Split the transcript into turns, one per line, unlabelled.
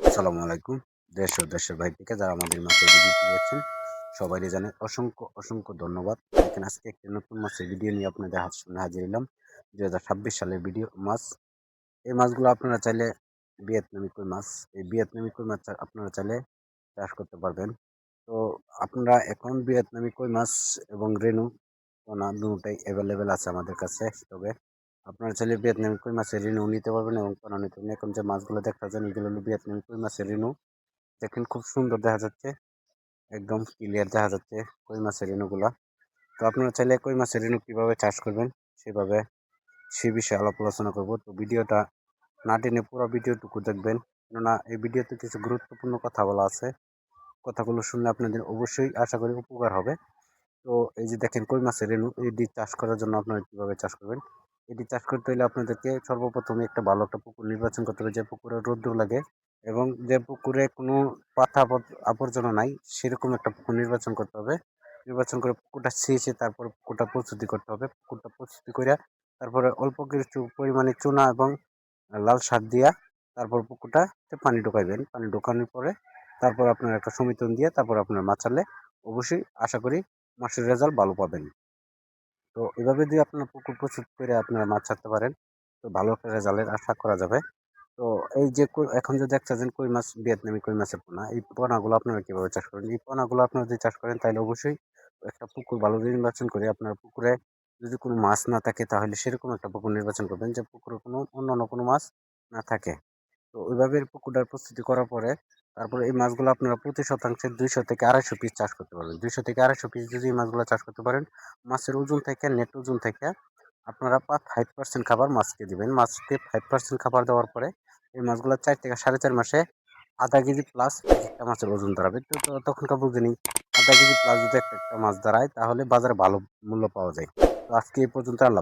আসসালামু আলাইকুম। দেশ ও দেশের বাইরে থেকে যারা আমাদের মাছের ভিডিওটি দেখছেন, সবাইকে জানাই অসংখ্য ধন্যবাদ। দেখেন আজকে একটি নতুন মাছের ভিডিও নিয়ে আপনাদের সামনে হাজির হলাম। 2026 সালের ভিডিও মাছ। এই মাছগুলো আপনারা চাইলে ভিয়েতনামি কই মাছ। এই ভিয়েতনামি কই মাছ আপনারা চাইলে চাষ করতে পারবেন। তো আপনারা এখন ভিয়েতনামি কই মাছ এবং রেনু, পোনা দুটোই এভেলেবেল আছে আমাদের কাছে স্টকে। আপনারা চাইলে ভিয়েতনামি কই মাছের রেনু নিতে পারবেন এবং পোনা নিতে পারবেন। এখন যে মাছগুলো দেখতেছেন এগুলো হলো ভিয়েতনামি কই মাছের রেনু। দেখেন খুব সুন্দর দেখা যাচ্ছে, একদম ক্লিয়ার দেখা যাচ্ছে কই মাছের রেনুগুলা। তো আপনারা চাইলে কই মাছের রেনু কিভাবে চাষ করবেন সেভাবে সে বিষয়ে আলাপ আলোচনা করবো। তো ভিডিওটা না টেনে পুরো ভিডিওটুকু দেখবেন, কেননা এই ভিডিওতে কিছু গুরুত্বপূর্ণ কথা বলা আছে। কথাগুলো শুনলে আপনাদের অবশ্যই আশা করি উপকার হবে। তো এই যে দেখেন কই মাছের রেনু, এটি চাষ করার জন্য আপনারা কিভাবে চাষ করবেন। এটি চাষ করতে হলে আপনাদেরকে সর্বপ্রথমে একটা ভালো একটা পুকুর নির্বাচন করতে হবে, যে পুকুরে রোদ্দুর লাগে এবং যে পুকুরে কোনো পাতা আবর্জনা নাই, সেরকম একটা পুকুর নির্বাচন করতে হবে। নির্বাচন করে পুকুরটা ছেঁচে তারপরে পুকুরটা প্রস্তুতি করতে হবে। পুকুরটা প্রস্তুতি করে তারপরে অল্প কিছু পরিমাণে চুনা এবং লাল সার দিয়া তারপর পুকুরটাতে পানি ঢোকাইবেন। পানি ঢোকানোর পরে তারপর আপনার একটা সমিতন দিয়ে তারপর আপনার মাছ ছাড়লে অবশ্যই আশা করি মাছের রেজাল্ট ভালো পাবেন। তো এভাবে যদি আপনার পুকুর প্রস্তুত করে আপনারা মাছ ছাড়তে পারেন, তো ভালো একটা রেজাল্টের আশা করা যাবে। তো এই যে এখন যে দেখতেছেন কই মাছ, ভিয়েতনামি কই মাছের পোনা, এই পোনাগুলো আপনারা কিভাবে চাষ করেন। এই পোনাগুলো আপনারা যদি চাষ করেন তাহলে অবশ্যই একটা পুকুর ভালো নির্বাচন করে, আপনার পুকুরে যদি কোনো মাছ না থাকে তাহলে সেরকম একটা পুকুর নির্বাচন করবেন যে পুকুরে কোনো অন্যান্য কোনো মাছ না থাকে। তো ওইভাবে পুকুরটার প্রস্তুতি করার পরে তারপরে এই মাছগুলো আপনারা প্রতি শতাংশে 200 থেকে 250 পিস চাষ করতে পারবেন। 200 থেকে 250 পিস যদি এই মাছগুলো চাষ করতে পারেন, মাছের ওজন থেকে নেট ওজন থেকে আপনারা 5% খাবার মাছকে দিবেন। মাছকে 5% খাবার দেওয়ার পরে এই মাছগুলো 4 থেকে 4.5 মাসে আধা কেজি প্লাস একটা মাছের ওজন দাঁড়াবে। তো তখনকার বুঝে নিই, আধা কেজি প্লাস যদি একটা মাছ দাঁড়ায় তাহলে বাজারে ভালো মূল্য পাওয়া যায়। তো আজকে এই পর্যন্ত। আল্লাহ